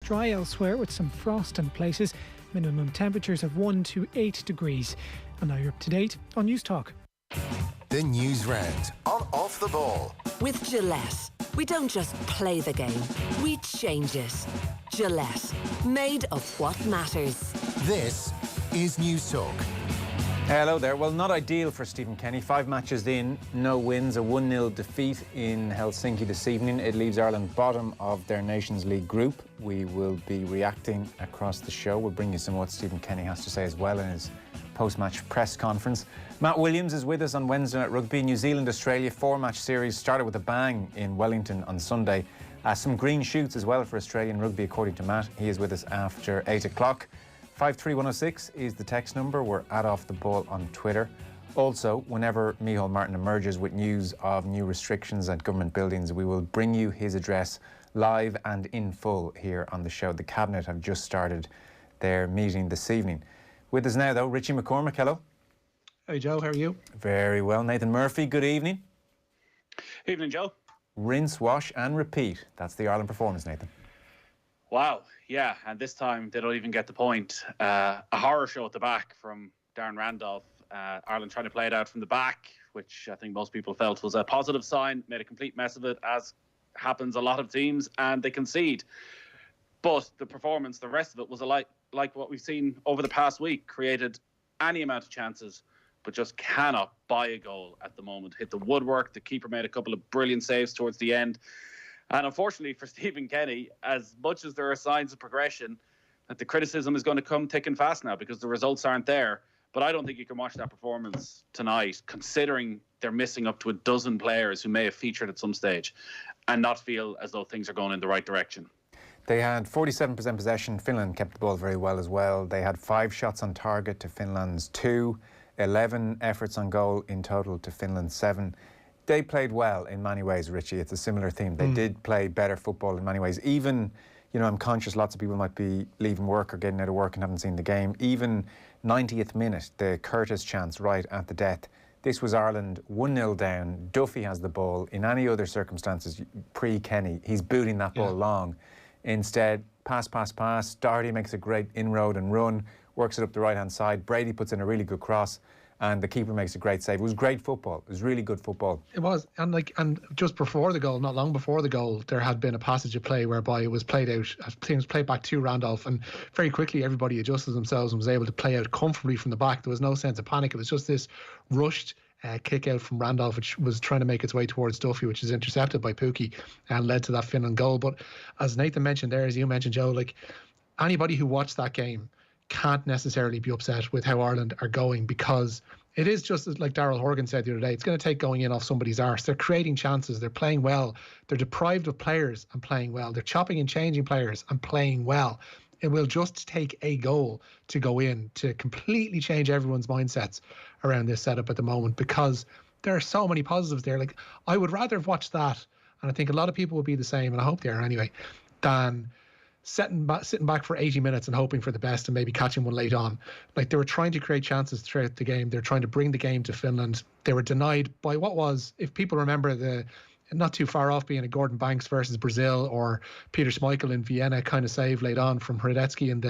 Dry elsewhere with some frost in places. Minimum temperatures of 1 to 8 degrees. And now you're up to date on News Talk. The Newsround on Off the Ball. With Gillette, we don't just play the game, we change it. Gillette, made of what matters. This is News Talk. Hello there. Well, not ideal for Stephen Kenny. 5 matches in, no wins, a 1-0 defeat in Helsinki this evening. It leaves Ireland bottom of their Nations League group. We will be reacting across the show. We'll bring you some of what Stephen Kenny has to say as well in his post-match press conference. Matt Williams is with us on Wednesday Night Rugby. New Zealand-Australia 4-match series started with a bang in Wellington on Sunday. Some green shoots as well for Australian rugby, according to Matt. He is with us after 8 o'clock. 53106 is the text number. We're at Off the Ball on Twitter. Also, whenever Micheál Martin emerges with news of new restrictions at government buildings, we will bring you his address live and in full here on the show. The Cabinet have just started their meeting this evening. With us now, though, Richie McCormack. Hello. Hey, Joe. How are you? Very well. Nathan Murphy, good evening. Evening, Joe. Rinse, wash and repeat. That's the Ireland performance, Nathan. Wow, yeah, and this time they don't even get the point. A horror show at the back from Darren Randolph. Ireland trying to play it out from the back, which I think most people felt was a positive sign. Made a complete mess of it, as happens a lot of teams, and they concede. But the performance, the rest of it, was like what we've seen over the past week. Created any amount of chances, but just cannot buy a goal at the moment. Hit the woodwork. The keeper made a couple of brilliant saves towards the end. And unfortunately for Stephen Kenny, as much as there are signs of progression, that the criticism is going to come thick and fast now because the results aren't there. But I don't think you can watch that performance tonight, considering they're missing up to a dozen players who may have featured at some stage, and not feel as though things are going in the right direction. They had 47% possession. Finland kept the ball very well as well. They had 5 shots on target to Finland's 2, 11 efforts on goal in total to Finland's 7. They played well in many ways, Richie. It's a similar theme. They did play better football in many ways. Even, you know, I'm conscious lots of people might be leaving work or getting out of work and haven't seen the game. Even 90th minute, the Curtis chance right at the death. This was Ireland 1-0 down. Duffy has the ball. In any other circumstances, pre-Kenny, he's booting that ball long. Instead, pass. Doherty makes a great inroad and run, works it up the right-hand side. Brady puts in a really good cross. And the keeper makes a great save. It was great football. It was really good football. It was, and just before the goal, not long before the goal, there had been a passage of play whereby it was played out. Things played back to Randolph, and very quickly everybody adjusted themselves and was able to play out comfortably from the back. There was no sense of panic. It was just this rushed kick out from Randolph, which was trying to make its way towards Duffy, which is intercepted by Pukki and led to that Finland goal. But as Nathan mentioned there, as you mentioned, Joe, like anybody who watched that game can't necessarily be upset with how Ireland are going, because it is just like Daryl Horgan said the other day, it's going to take going in off somebody's arse. They're creating chances, they're playing well, they're deprived of players and playing well, they're chopping and changing players and playing well. It will just take a goal to go in to completely change everyone's mindsets around this setup at the moment, because there are so many positives there. Like, I would rather have watched that, and I think a lot of people will be the same, and I hope they are anyway, than sitting back for 80 minutes and hoping for the best and maybe catching one late on. Like, they were trying to create chances throughout the game. They're trying to bring the game to Finland. They were denied by what was, if people remember, the not too far off being a Gordon Banks versus Brazil or Peter Schmeichel in Vienna kind of save late on from Hradecki in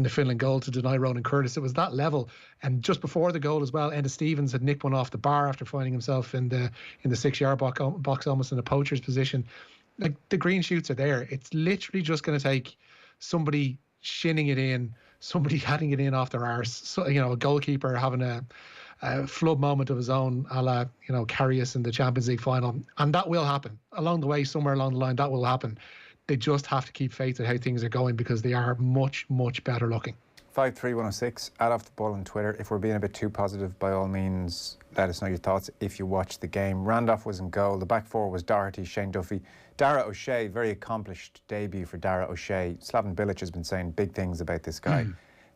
the Finland goal to deny Ronan Curtis. It was that level. And just before the goal as well, Enda Stevens had nicked one off the bar after finding himself in the 6-yard box almost in a poacher's position. Like, the green shoots are there. It's literally just going to take somebody shinning it in, somebody heading it in off their arse. So, you know, a goalkeeper having a flood moment of his own, a la, you know, Karius in the Champions League final. And that will happen. Along the way, somewhere along the line, that will happen. They just have to keep faith in how things are going, because they are much, much better looking. 53106, add off the ball on Twitter. If we're being a bit too positive, by all means, let us know your thoughts if you watched the game. Randolph was in goal. The back four was Doherty, Shane Duffy. Dara O'Shea, very accomplished debut for Dara O'Shea. Slaven Bilic has been saying big things about this guy.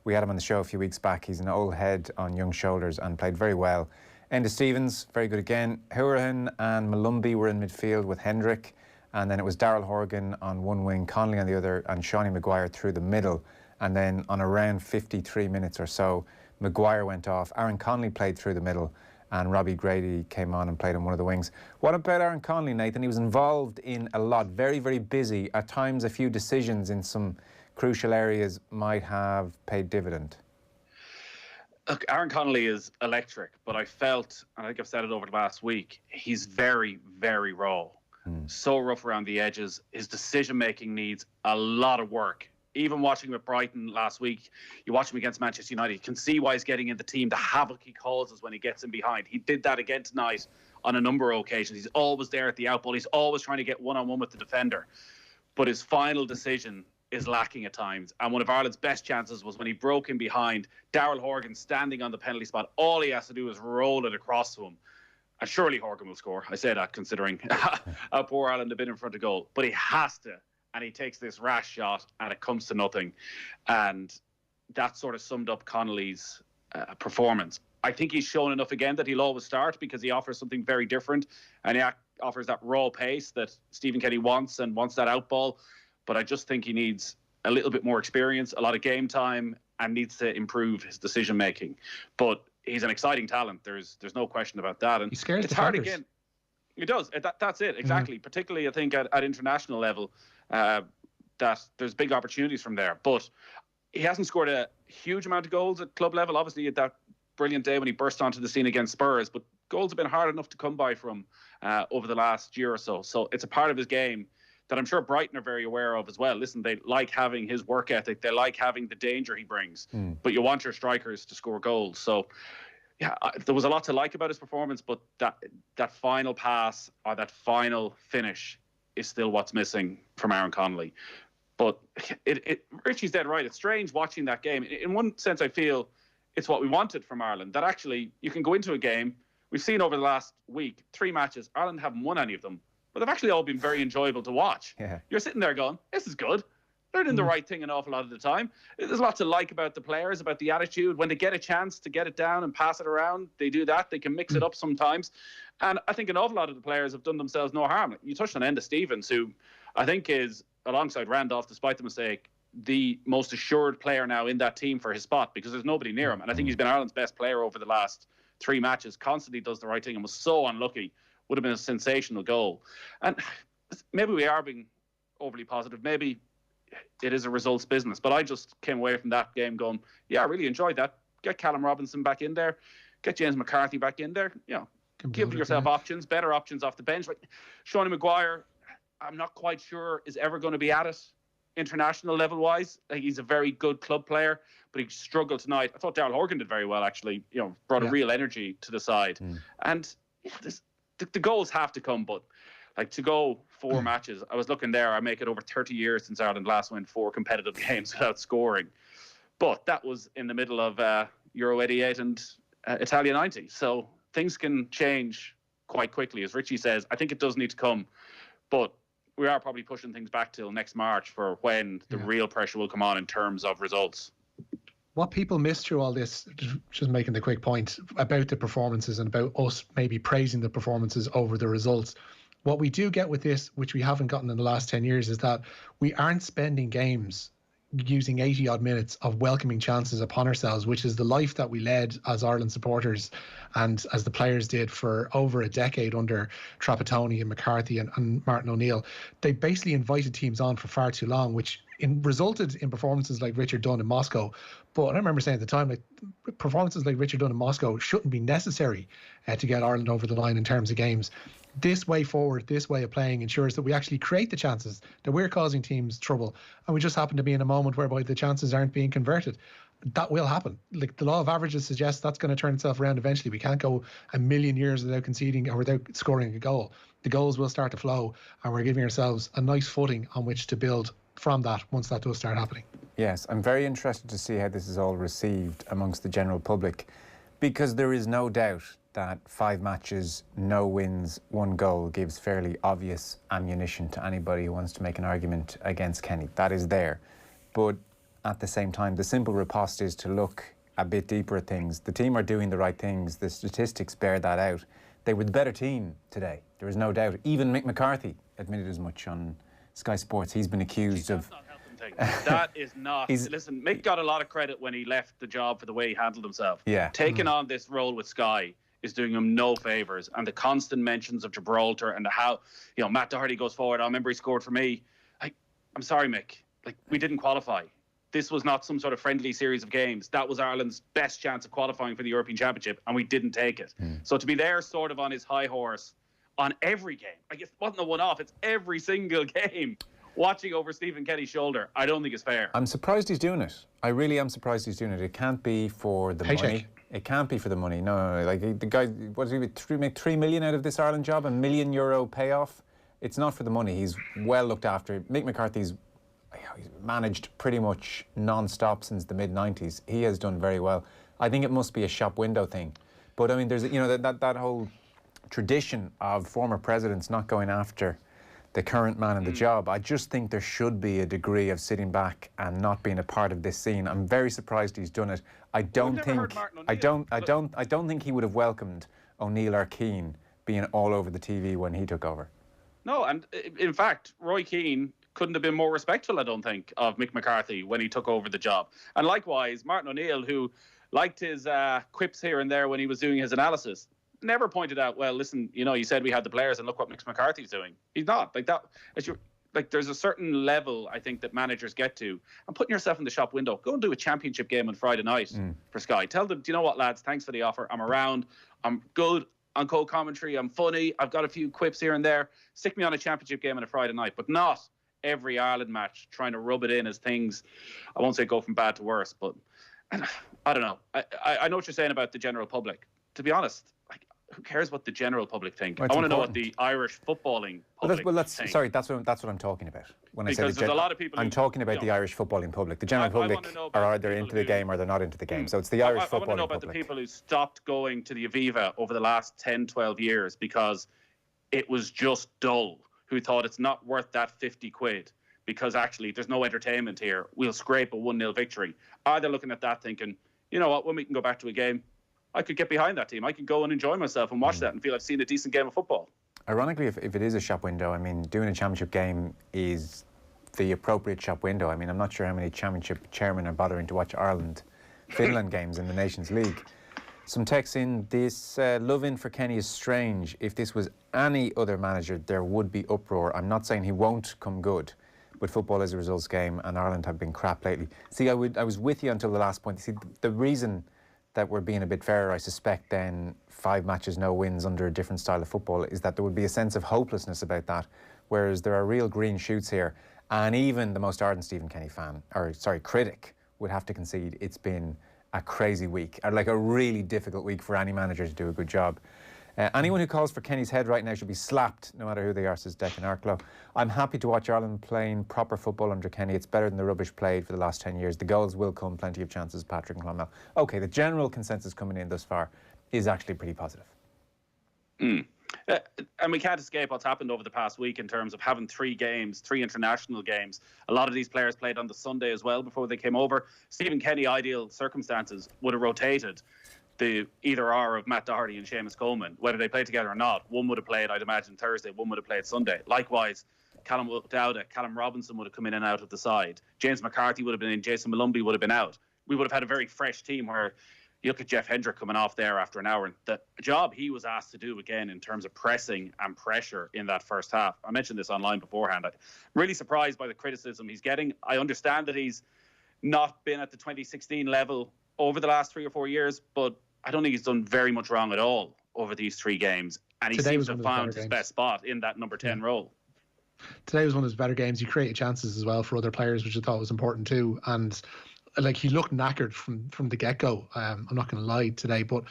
We had him on the show a few weeks back. He's an old head on young shoulders and played very well. Enda Stevens, very good again. Hourihan and Malumbi were in midfield with Hendrick. And then it was Daryl Horgan on one wing, Connolly on the other, and Shawnee Maguire through the middle. And then on around 53 minutes or so, Maguire went off. Aaron Connolly played through the middle, and Robbie Grady came on and played on one of the wings. What about Aaron Connolly, Nathan? He was involved in a lot, very, very busy. At times, a few decisions in some crucial areas might have paid dividend? Look, Aaron Connolly is electric, but I felt, and I think I've said it over the last week, he's very, very raw. So rough around the edges. His decision-making needs a lot of work. Even watching with Brighton last week, you watch him against Manchester United, you can see why he's getting in the team, the havoc he causes when he gets in behind. He did that again tonight on a number of occasions. He's always there at the outball. He's always trying to get one-on-one with the defender. But his final decision is lacking at times. And one of Ireland's best chances was when he broke in behind, Daryl Horgan standing on the penalty spot. All he has to do is roll it across to him. And surely Horgan will score. I say that considering how poor Ireland have been in front of goal. But he has to. And he takes this rash shot and it comes to nothing. And that sort of summed up Connolly's performance. I think he's shown enough again that he'll always start because he offers something very different. And he offers that raw pace that Stephen Kenny wants and wants that outball. But I just think he needs a little bit more experience, a lot of game time, and needs to improve his decision making. But he's an exciting talent. There's no question about that. And he scares it's the hard defenders. again. He does. That's it, exactly. Particularly, I think, at international level, that there's big opportunities from there. But he hasn't scored a huge amount of goals at club level. Obviously, at that brilliant day when he burst onto the scene against Spurs. But goals have been hard enough to come by from over the last year or so. So it's a part of his game that I'm sure Brighton are very aware of as well. Listen, they like having his work ethic. They like having the danger he brings. But you want your strikers to score goals. So, yeah, there was a lot to like about his performance, but that final pass or that final finish is still what's missing from Aaron Connolly. But Richie's dead right. It's strange watching that game. In one sense, I feel it's what we wanted from Ireland, that actually you can go into a game. We've seen over the last week, 3 matches, Ireland haven't won any of them. But they've actually all been very enjoyable to watch. Yeah. You're sitting there going, this is good. They're doing the right thing an awful lot of the time. There's lots to like about the players, about the attitude. When they get a chance to get it down and pass it around, they do that. They can mix it up sometimes. And I think an awful lot of the players have done themselves no harm. You touched on Enda Stevens, who I think is, alongside Randolph, despite the mistake, the most assured player now in that team for his spot because there's nobody near him. And I think he's been Ireland's best player over the last 3 matches, constantly does the right thing and was so unlucky. Would have been a sensational goal. And maybe we are being overly positive. Maybe it is a results business. But I just came away from that game going, yeah, I really enjoyed that. Get Callum Robinson back in there. Get James McCarthy back in there. You know, give yourself options, better options off the bench. Like Sean Maguire, I'm not quite sure is ever going to be at it international level-wise. He's a very good club player, but he struggled tonight. I thought Daryl Horgan did very well, actually. You know, brought a real energy to the side. And yeah, the goals have to come, but like to go 4 matches, I was looking there, I make it over 30 years since Ireland last went 4 competitive games without scoring. But that was in the middle of Euro 88 and Italia 90. So things can change quite quickly. As Richie says, I think it does need to come, but we are probably pushing things back till next March for when the real pressure will come on in terms of results. What people miss through all this, just making the quick point about the performances and about us maybe praising the performances over the results. What we do get with this, which we haven't gotten in the last 10 years, is that we aren't spending games using 80 odd minutes of welcoming chances upon ourselves, which is the life that we led as Ireland supporters and as the players did for over a decade under Trapattoni and McCarthy and Martin O'Neill. They basically invited teams on for far too long, which resulted in performances like Richard Dunne in Moscow. But I remember saying at the time, like, performances like Richard Dunne in Moscow shouldn't be necessary to get Ireland over the line in terms of games. This way forward, this way of playing ensures that we actually create the chances, that we're causing teams trouble. And we just happen to be in a moment whereby the chances aren't being converted. That will happen. Like the law of averages suggests that's going to turn itself around eventually. We can't go a million years without conceding or without scoring a goal. The goals will start to flow, and we're giving ourselves a nice footing on which to build from that once that does start happening. Yes, I'm very interested to see how this is all received amongst the general public, because there is no doubt that 5 matches, no wins, 1 goal gives fairly obvious ammunition to anybody who wants to make an argument against Kenny. That is there. But at the same time, the simple riposte is to look a bit deeper at things. The team are doing the right things. The statistics bear that out. They were the better team today. There is no doubt. Even Mick McCarthy admitted as much on Sky Sports. He's been accused of... That is not... Listen, Mick got a lot of credit when he left the job for the way he handled himself. Yeah. Taking on this role with Sky is doing him no favours. And the constant mentions of Gibraltar and how, Matt Doherty goes forward. I remember he scored for me. I'm sorry, Mick. like, we didn't qualify. This was not some sort of friendly series of games. That was Ireland's best chance of qualifying for the European Championship, and we didn't take it. So to be there sort of on his high horse on every game, I guess it wasn't a one-off, it's every single game, watching over Stephen Kenny's shoulder, I don't think it's fair. I'm surprised he's doing it. I really am surprised he's doing it. It can't be for the money. It can't be for the money. No. Like, the guy, what does he make 3 million out of this Ireland job? €1 million payoff? It's not for the money. He's well looked after. Mick McCarthy's he's managed pretty much non-stop since the mid-90s. He has done very well. I think it must be a shop window thing. But I mean, there's, you know, that whole tradition of former presidents not going after the current man in the job. I just think there should be a degree of sitting back and not being a part of this scene. I'm very surprised he's done it. I don't think he would have welcomed O'Neill or Keane being all over the TV when he took over. No, and in fact, Roy Keane couldn't have been more respectful, I don't think, of Mick McCarthy when he took over the job. And likewise, Martin O'Neill, who liked his quips here and there when he was doing his analysis, never pointed out, well, listen, you know, you said we had the players and look what Mick McCarthy's doing. He's not. Like that. Like, there's a certain level, I think, that managers get to. And putting yourself in the shop window, go and do a championship game on Friday night for Sky. Tell them, do you know what, lads, thanks for the offer. I'm around. I'm good on co-commentary. I'm funny. I've got a few quips here and there. Stick me on a championship game on a Friday night, but not every Ireland match trying to rub it in as things, I won't say go from bad to worse, but I don't know. I know what you're saying about the general public. To be honest, like, who cares what the general public think? I want to know what the Irish footballing public think. Sorry, that's what I'm talking about. When because I say there's a lot of people I'm talking about the Irish footballing public. The general public are either into the game or they're not into the game. So it's the Irish footballing public. I want to know about the people who stopped going to the Aviva over the last 10, 12 years because it was just dull, who thought it's not worth that 50 quid because actually there's no entertainment here. We'll scrape a 1-0 victory. Are they looking at that thinking, you know what, when we can go back to a game, I could get behind that team. I could go and enjoy myself and watch that and feel I've seen a decent game of football. Ironically, if it is a shop window, I mean, doing a championship game is the appropriate shop window. I mean, I'm not sure how many championship chairmen are bothering to watch Ireland-Finland games in the Nations League. Some text in, this love-in for Kenny is strange. If this was any other manager, there would be uproar. I'm not saying he won't come good, but football is a results game and Ireland have been crap lately. See, I was with you until the last point. See, the reason that we're being a bit fairer, I suspect, then 5 matches, no wins under a different style of football, is that there would be a sense of hopelessness about that, whereas there are real green shoots here. And even the most ardent Stephen Kenny critic would have to concede it's been a crazy week, or like a really difficult week for any manager to do a good job. Anyone who calls for Kenny's head right now should be slapped, no matter who they are, says Declan Arklow. I'm happy to watch Ireland playing proper football under Kenny. It's better than the rubbish played for the last 10 years. The goals will come, plenty of chances, Patrick and Clonmel. OK, the general consensus coming in thus far is actually pretty positive. And we can't escape what's happened over the past week in terms of having 3 games, 3 international games. A lot of these players played on the Sunday as well before they came over. Stephen Kenny, ideal circumstances, would have rotated the either or of Matt Doherty and Seamus Coleman, whether they played together or not. One would have played, I'd imagine, Thursday, one would have played Sunday. Likewise, Callum Dowda, Callum Robinson would have come in and out of the side. James McCarthy would have been in, Jason Malumbi would have been out. We would have had a very fresh team where you look at Jeff Hendrick coming off there after an hour, and the job he was asked to do again in terms of pressing and pressure in that first half. I mentioned this online beforehand. I'm really surprised by the criticism he's getting. I understand that he's not been at the 2016 level over the last 3 or 4 years, but I don't think he's done very much wrong at all over these 3 games. And he seems to have found his best spot in that number 10 role. Today was one of his better games. He created chances as well for other players, which I thought was important too. And like, he looked knackered from the get-go. I'm not going to lie today, but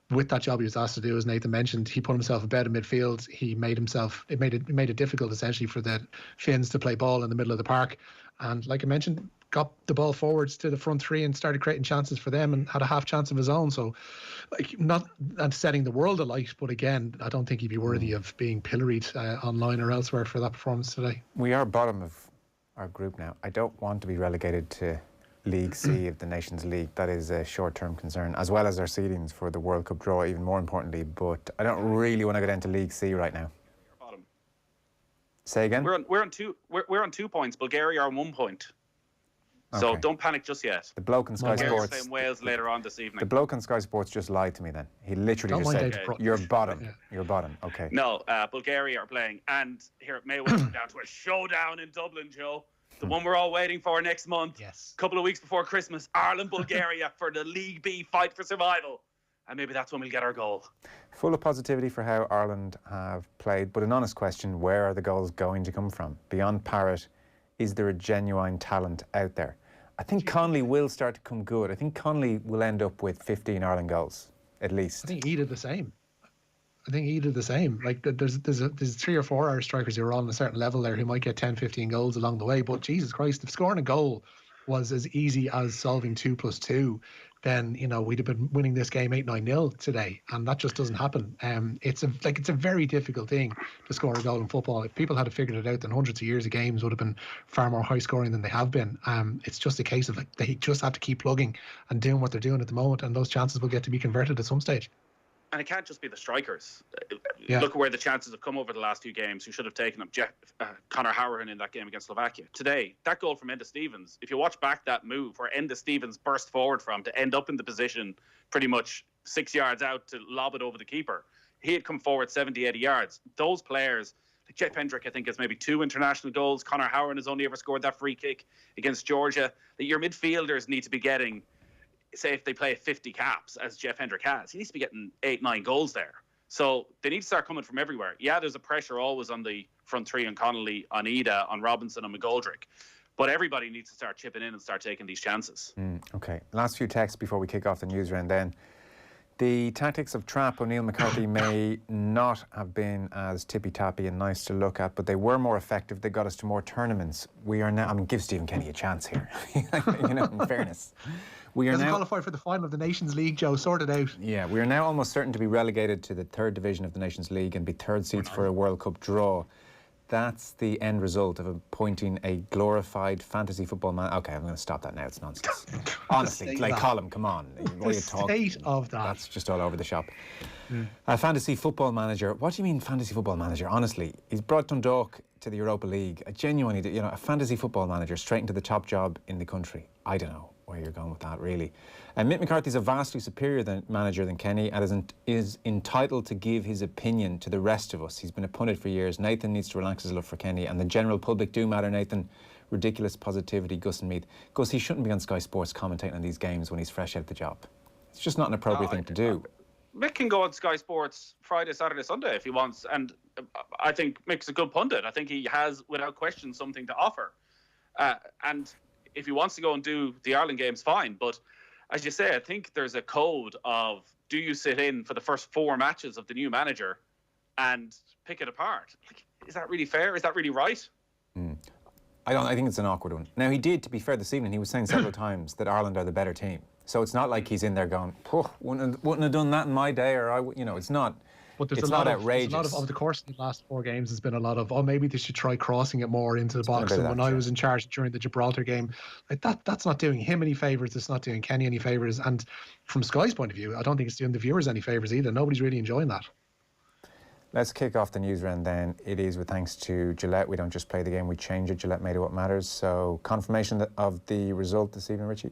with that job he was asked to do, as Nathan mentioned, he put himself in bed in midfield. He made it difficult essentially for the Finns to play ball in the middle of the park. And like I mentioned, got the ball forwards to the front 3 and started creating chances for them and had a half chance of his own. So, like, not setting the world alight, but again, I don't think he'd be worthy of being pilloried online or elsewhere for that performance today. We are bottom of our group now. I don't want to be relegated to League C of the Nations League. That is a short-term concern, as well as our seedings for the World Cup draw, even more importantly. But I don't really want to go down to League C right now. Bottom. Say again? We're on 2 points. Bulgaria are on 1 point. So don't panic just yet. The bloke on Sky Sports playing Wales later on this evening. The bloke on Sky Sports just lied to me then. He literally just said, you're bottom. Yeah. You're bottom. Okay. No, Bulgaria are playing. And here it may well come down to a showdown in Dublin, Joe. The one we're all waiting for next month. Yes. A couple of weeks before Christmas, Ireland-Bulgaria for the League B fight for survival. And maybe that's when we'll get our goal. Full of positivity for how Ireland have played, but an honest question, where are the goals going to come from? Beyond Parrott, is there a genuine talent out there? I think Conley will start to come good. I think Conley will end up with 15 Ireland goals, at least. I think he did the same. Like, there's 3 or 4 Irish strikers who are on a certain level there who might get 10, 15 goals along the way. But Jesus Christ, if scoring a goal was as easy as solving 2 + 2, then, you know, we'd have been winning this game 8-9-0 today, and that just doesn't happen. It's a very difficult thing to score a goal in football. If people had figured it out, then hundreds of years of games would have been far more high scoring than they have been. It's just a case of, like, they just have to keep plugging and doing what they're doing at the moment, and those chances will get to be converted at some stage. And it can't just be the strikers. Yeah. Look at where the chances have come over the last 2 games. Who should have taken them? Conor Hourhan in that game against Slovakia. Today, that goal from Enda Stevens, if you watch back that move where Enda Stevens burst forward from to end up in the position pretty much 6 yards out to lob it over the keeper, he had come forward 70, 80 yards. Those players, like Jeff Hendrick, I think, has maybe 2 international goals. Conor Hourhan has only ever scored that free kick against Georgia. That your midfielders need to be getting, say if they play 50 caps, as Jeff Hendrick has, he needs to be getting 8, 9 goals there. So they need to start coming from everywhere. Yeah, there's a pressure always on the front 3, on Connolly, on Ida, on Robinson, on McGoldrick. But everybody needs to start chipping in and start taking these chances. Okay, last few texts before we kick off the news round then. The tactics of Trap O'Neill McCarthy may not have been as tippy-tappy and nice to look at, but they were more effective. They got us to more tournaments. We are now, I mean, give Stephen Kenny a chance here, you know, in fairness. We are Doesn't now qualify for the final of the Nations League, Joe. Sort it out. Yeah, we are now almost certain to be relegated to the 3rd division of the Nations League and be 3rd seeds for a World Cup draw. That's the end result of appointing a glorified fantasy football man. Okay, I'm going to stop that now. It's nonsense. Honestly, like, Colin, come on. What are you talking? State of that. That's just all over the shop. A fantasy football manager. What do you mean fantasy football manager? Honestly, he's brought Dundalk to the Europa League. A genuinely, you know, a fantasy football manager straight into the top job in the country. I don't know where you're going with that, really. And Mick McCarthy's a vastly superior manager than Kenny and is entitled to give his opinion to the rest of us. He's been a pundit for years. Nathan needs to relax his love for Kenny, and the general public do matter, Nathan. Ridiculous positivity, Gus and Meath. Gus, he shouldn't be on Sky Sports commentating on these games when he's fresh out of the job. It's just not an appropriate thing to do. Mick can go on Sky Sports Friday, Saturday, Sunday if he wants, and I think Mick's a good pundit. I think he has, without question, something to offer. And if he wants to go and do the Ireland games, fine. But as you say, I think there's a code of, do you sit in for the first 4 matches of the new manager and pick it apart? Like, is that really fair? Is that really right? I think it's an awkward one. Now, he did, to be fair, this evening, he was saying several times that Ireland are the better team. So it's not like he's in there going, wouldn't have done that in my day, or it's not. But it's not outrageous. There's a lot of the course in the last 4 games, there's been a lot of, maybe they should try crossing it more into the box. And when I was in charge during the Gibraltar game, like that's not doing him any favours. It's not doing Kenny any favours. And from Sky's point of view, I don't think it's doing the viewers any favours either. Nobody's really enjoying that. Let's kick off the news round then. It is with thanks to Gillette. We don't just play the game, we change it. Gillette made it what matters. So confirmation of the result this evening, Richie?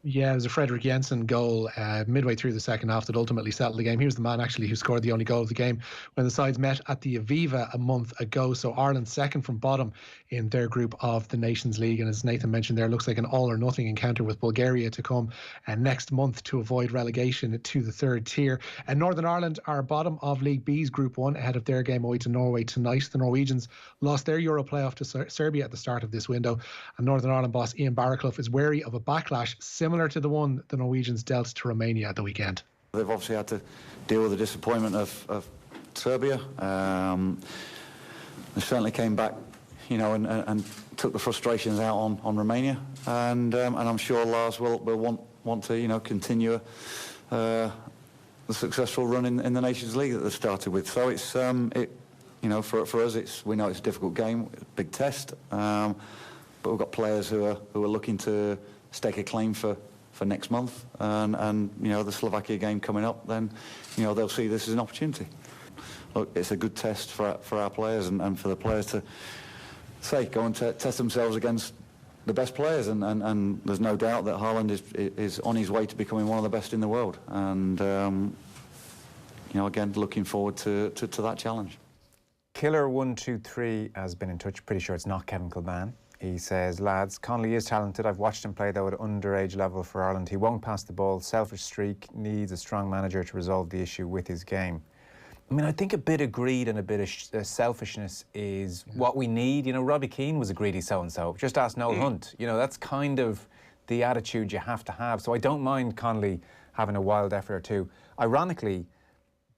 Yeah, it was a Frederick Jensen goal midway through the second half that ultimately settled the game. He was the man actually who scored the only goal of the game when the sides met at the Aviva a month ago. So Ireland second from bottom in their group of the Nations League. And as Nathan mentioned there, looks like an all or nothing encounter with Bulgaria to come next month to avoid relegation to the 3rd tier. And Northern Ireland are bottom of League B's Group 1 ahead of their game away to Norway tonight. The Norwegians lost their Euro playoff to Serbia at the start of this window. And Northern Ireland boss Ian Barraclough is wary of a backlash similar to the one the Norwegians dealt to Romania at the weekend. They've obviously had to deal with the disappointment of Serbia. They certainly came back, and took the frustrations out on Romania, and I'm sure Lars will want to, continue the successful run in the Nations League that they started with. So it's for us, we know it's a difficult game, big test, but we've got players who are looking to stake a claim for next month, and the Slovakia game coming up, then they'll see this as an opportunity. Look, it's a good test for our players and for the players to go and test themselves against the best players, and there's no doubt that Haaland is on his way to becoming one of the best in the world, and again, looking forward to that challenge. Killer123 has been in touch. Pretty sure it's not Kevin Kilban. He says, lads, Connolly is talented. I've watched him play, though, at underage level for Ireland. He won't pass the ball. Selfish streak. Needs a strong manager to resolve the issue with his game. I mean, I think a bit of greed and a bit of selfishness is what we need. You know, Robbie Keane was a greedy so-and-so. Just ask Noel Hunt. You know, that's kind of the attitude you have to have. So I don't mind Connolly having a wild effort or two. Ironically,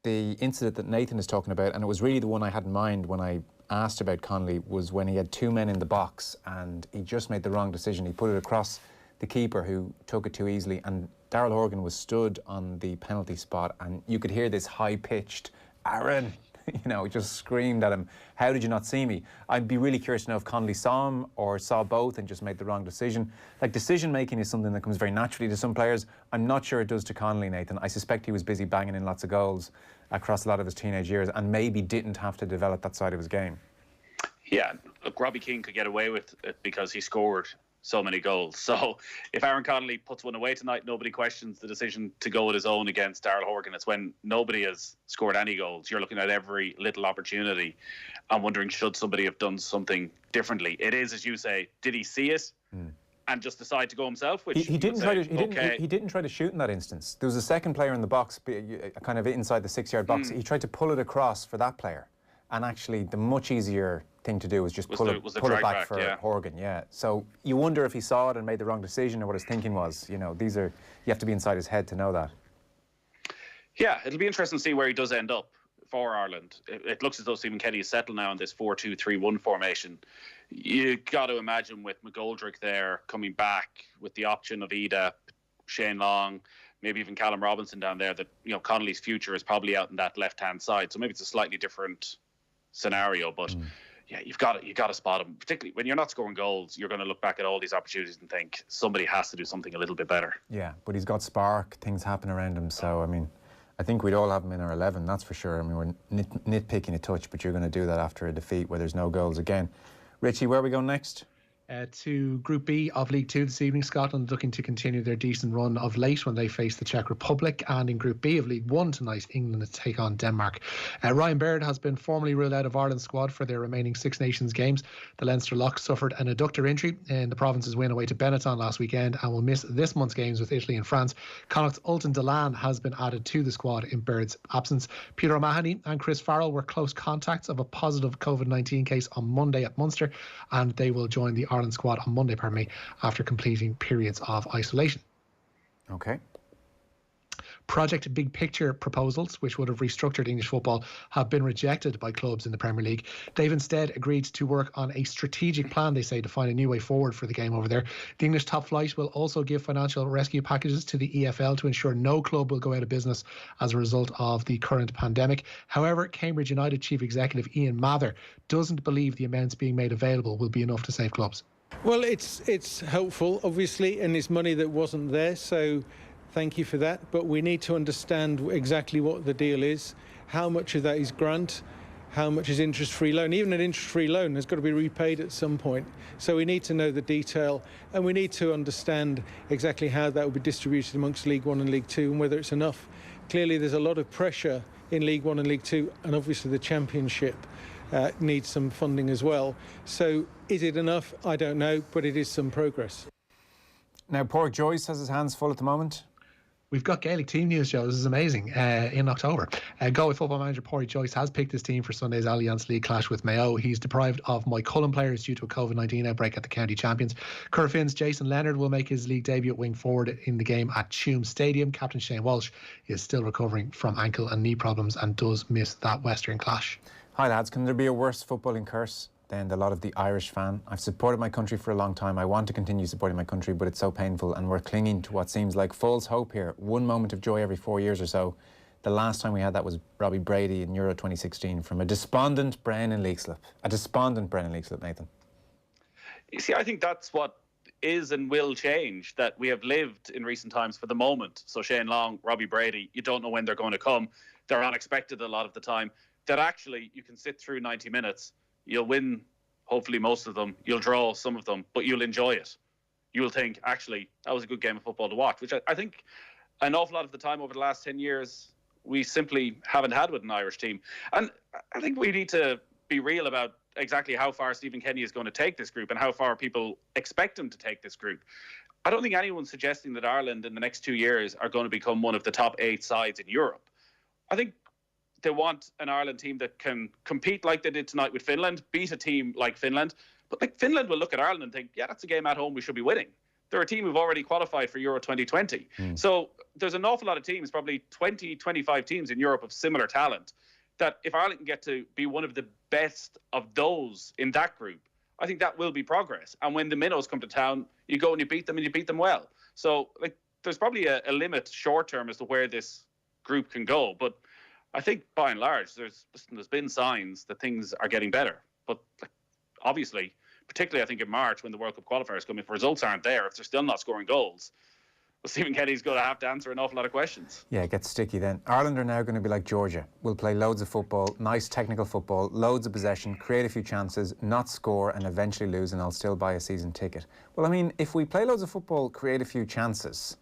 the incident that Nathan is talking about, and it was really the one I had in mind when I asked about Connolly, was when he had two men in the box and he just made the wrong decision. He put it across the keeper, who took it too easily, and Darrell Horgan was stood on the penalty spot, and you could hear this high-pitched Aaron, you know, just screamed at him, how did you not see me? I'd be really curious to know if Connolly saw him or saw both and just made the wrong decision. Like, decision making is something that comes very naturally to some players. I'm not sure it does to Connolly, Nathan. I suspect he was busy banging in lots of goals across a lot of his teenage years and maybe didn't have to develop that side of his game. Yeah, look, Robbie Keane could get away with it because he scored so many goals. So if Aaron Connolly puts one away tonight, nobody questions the decision to go with his own against Darrell Horgan. It's when nobody has scored any goals. You're looking at every little opportunity and wondering, should somebody have done something differently? It is, as you say, did he see it and just decide to go himself? Which he didn't try to. He didn't try to shoot in that instance. There was a second player in the box, kind of inside the 6-yard box. He tried to pull it across for that player, and actually the much easier thing to do was just pull it back for Horgan. Yeah. So you wonder if he saw it and made the wrong decision, or what his thinking was. You know, you have to be inside his head to know that. Yeah, it'll be interesting to see where he does end up for Ireland. It looks as though Stephen Kenny is settled now in this 4-2-3-1 formation. You got to imagine with McGoldrick there coming back with the option of Ida, Shane Long, maybe even Callum Robinson down there, that, you know, Connolly's future is probably out in that left-hand side. So maybe it's a slightly different scenario, but yeah, you've got to spot him. Particularly when you're not scoring goals, you're going to look back at all these opportunities and think somebody has to do something a little bit better. Yeah, but he's got spark. Things happen around him. So I mean, I think we'd all have him in our 11. That's for sure. I mean, we're nitpicking a touch, but you're going to do that after a defeat where there's no goals again. Richie, where are we going next? To Group B of League Two this evening. Scotland looking to continue their decent run of late when they face the Czech Republic, and in Group B of League One tonight, England take on Denmark. Ryan Baird has been formally ruled out of Ireland's squad for their remaining Six Nations games. The Leinster lock suffered an adductor injury in the province's win away to Benetton last weekend and will miss this month's games with Italy and France. Connacht's Ultan Dillane has been added to the squad in Baird's absence. Peter O'Mahony and Chris Farrell were close contacts of a positive COVID-19 case on Monday at Munster, and they will join the Ireland squad on Monday, after completing periods of isolation. Okay. Project Big Picture proposals, which would have restructured English football, have been rejected by clubs in the Premier League. They've instead agreed to work on a strategic plan, they say, to find a new way forward for the game over there. The English top flight will also give financial rescue packages to the EFL to ensure no club will go out of business as a result of the current pandemic. However, Cambridge United Chief Executive Ian Mather doesn't believe the amounts being made available will be enough to save clubs. Well, it's helpful, obviously, and it's money that wasn't there, so thank you for that. But we need to understand exactly what the deal is, how much of that is grant, how much is interest-free loan. Even an interest-free loan has got to be repaid at some point. So we need to know the detail, and we need to understand exactly how that will be distributed amongst League One and League Two and whether it's enough. Clearly, there's a lot of pressure in League One and League Two, and obviously the Championship needs some funding as well. So is it enough? I don't know, but it is some progress. Now, Pádraig Joyce has his hands full at the moment. We've got Gaelic team news, Joe. This is amazing. In October, Galway football manager Pádraig Joyce has picked his team for Sunday's Alliance League clash with Mayo. He's deprived of Mike Cullen players due to a COVID-19 outbreak at the county champions. Currafin's Jason Leonard will make his league debut at wing forward in the game at Tuam Stadium. Captain Shane Walsh is still recovering from ankle and knee problems and does miss that Western clash. Hi lads, can there be a worse footballing curse than the lot of the Irish fan? I've supported my country for a long time. I want to continue supporting my country, but it's so painful, and we're clinging to what seems like false hope here. One moment of joy every 4 years or so. The last time we had that was Robbie Brady in Euro 2016 from a despondent Brennan Leakslip. A despondent Brennan Leakslip, Nathan. You see, I think that's what is and will change, that we have lived in recent times for the moment. So Shane Long, Robbie Brady, you don't know when they're going to come. They're unexpected a lot of the time. That actually you can sit through 90 minutes, you'll win hopefully most of them, you'll draw some of them, but you'll enjoy it. You'll think, actually, that was a good game of football to watch, which I think an awful lot of the time over the last 10 years, we simply haven't had with an Irish team. And I think we need to be real about exactly how far Stephen Kenny is going to take this group and how far people expect him to take this group. I don't think anyone's suggesting that Ireland in the next 2 years are going to become one of the top 8 sides in Europe. I think they want an Ireland team that can compete like they did tonight with Finland, beat a team like Finland. But like Finland will look at Ireland and think, yeah, that's a game at home we should be winning. They're a team who've already qualified for Euro 2020. So there's an awful lot of teams, probably 20, 25 teams in Europe of similar talent, that if Ireland can get to be one of the best of those in that group, I think that will be progress. And when the minnows come to town, you go and you beat them and you beat them well. So like, there's probably a limit short term as to where this group can go. But I think by and large, there's been signs that things are getting better. But obviously, particularly I think in March when the World Cup qualifiers come, if results aren't there, if they're still not scoring goals, well, Stephen Kenny's going to have to answer an awful lot of questions. Yeah, it gets sticky then. Ireland are now going to be like Georgia. We'll play loads of football, nice technical football, loads of possession, create a few chances, not score and eventually lose, and I'll still buy a season ticket. Well, I mean, if we play loads of football, create a few chances,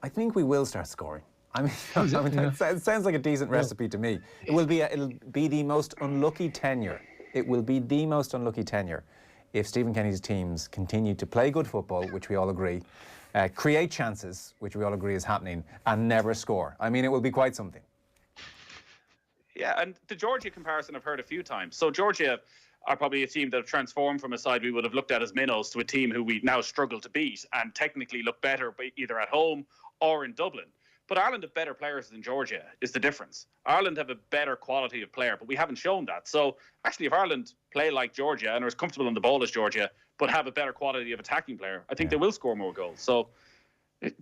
I think we will start scoring. I mean, it sounds like a decent recipe to me. It'll be the most unlucky tenure. It will be the most unlucky tenure if Stephen Kenny's teams continue to play good football, which we all agree, create chances, which we all agree is happening, and never score. I mean, it will be quite something. Yeah, and the Georgia comparison I've heard a few times. So Georgia are probably a team that have transformed from a side we would have looked at as minnows to a team who we now struggle to beat and technically look better either at home or in Dublin. But Ireland have better players than Georgia is the difference. Ireland have a better quality of player, but we haven't shown that. So actually, if Ireland play like Georgia and are as comfortable on the ball as Georgia, but have a better quality of attacking player, I think they will score more goals. So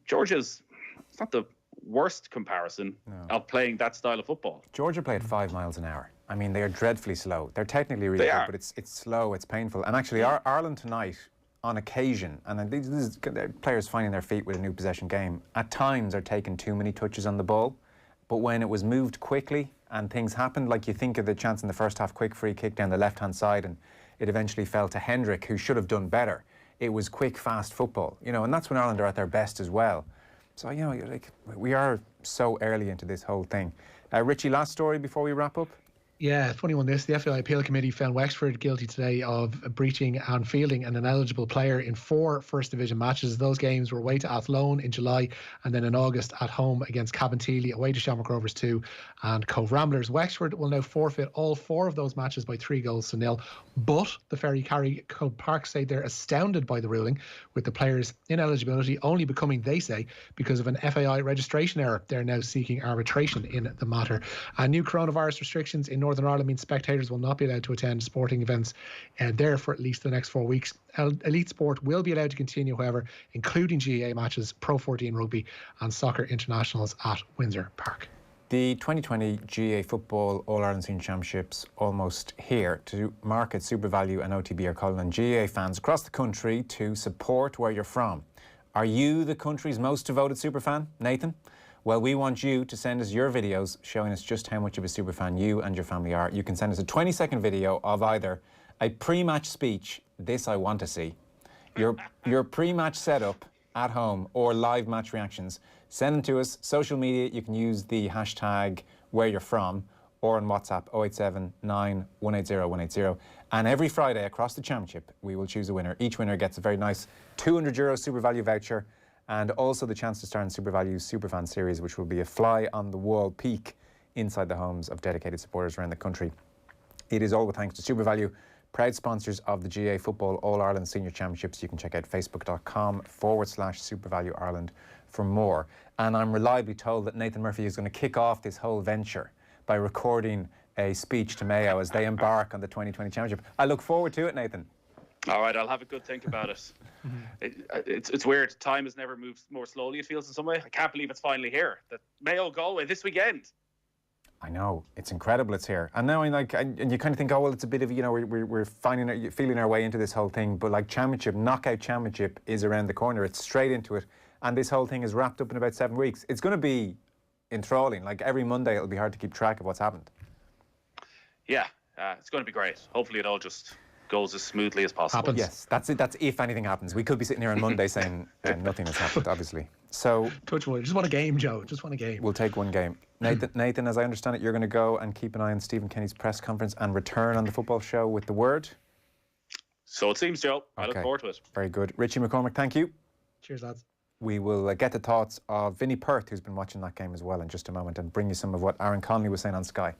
Georgia's, it's not the worst comparison of playing that style of football. Georgia play at 5 miles an hour. I mean, they are dreadfully slow. They're technically really good, but it's slow, it's painful. And actually, Ireland tonight, on occasion, and this is players finding their feet with a new possession game, at times are taking too many touches on the ball. But when it was moved quickly and things happened, like you think of the chance in the first half, quick free kick down the left-hand side, and it eventually fell to Hendrick, who should have done better. It was quick, fast football, and that's when Ireland are at their best as well. So, we are so early into this whole thing. Richie, last story before we wrap up? Yeah, funny one this. The FAI Appeal Committee found Wexford guilty today of breaching and fielding an ineligible player in 4 First Division matches. Those games were away to Athlone in July and then in August at home against Cabinteely, away to Shamrock Rovers 2 and Cove Ramblers. Wexford will now forfeit all 4 of those matches by 3-0. But the Ferry Carry Cove Park say they're astounded by the ruling, with the players' ineligibility only becoming, they say, because of an FAI registration error. They're now seeking arbitration in the matter. And new coronavirus restrictions in Northern Ireland means spectators will not be allowed to attend sporting events there for at least the next 4 weeks. Elite sport will be allowed to continue, however, including GAA matches, Pro 14 rugby and soccer internationals at Windsor Park. The 2020 GAA Football All-Ireland Senior Championships almost here. To market Super Value and OTB are calling on GAA fans across the country to support where you're from. Are you the country's most devoted superfan, Nathan? Well, we want you to send us your videos showing us just how much of a superfan you and your family are. You can send us a 20-second video of either a pre-match speech, this I want to see, your pre-match setup at home, or live match reactions. Send them to us. Social media, you can use the hashtag where you're from, or on WhatsApp 087 9 180 180. And every Friday across the championship, we will choose a winner. Each winner gets a very nice €200 Super Value voucher, and also the chance to star in Super Value's Superfan series, which will be a fly-on-the-wall peek inside the homes of dedicated supporters around the country. It is all with thanks to Super Value, proud sponsors of the GAA Football All-Ireland Senior Championships. You can check out facebook.com/Super Value Ireland for more. And I'm reliably told that Nathan Murphy is going to kick off this whole venture by recording a speech to Mayo as they embark on the 2020 Championship. I look forward to it, Nathan. All right, I'll have a good think about it. It's weird. Time has never moved more slowly, it feels, in some way. I can't believe it's finally here. The Mayo Galway this weekend. I know, it's incredible it's here. And now and you kind of think, oh, well, it's a bit of, we're feeling our way into this whole thing. But championship, knockout championship is around the corner. It's straight into it. And this whole thing is wrapped up in about 7 weeks. It's going to be enthralling. Every Monday, it'll be hard to keep track of what's happened. Yeah, it's going to be great. Hopefully it all just goes as smoothly as possible. Happens. Yes, that's it. That's if anything happens. We could be sitting here on Monday saying nothing has happened, obviously. So Touch wood. Just want a game, Joe. Just want a game. we'll take one game. Nathan, as I understand it, you're going to go and keep an eye on Stephen Kenny's press conference and return on the football show with the word. So it seems, Joe. I look Okay. forward to it. Very good. Richie McCormack, thank you. Cheers, lads. We will get the thoughts of Vinnie Perth, who's been watching that game as well, in just a moment, and bring you some of what Aaron Connolly was saying on Sky.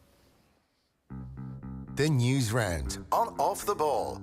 The News Round on Off the Ball.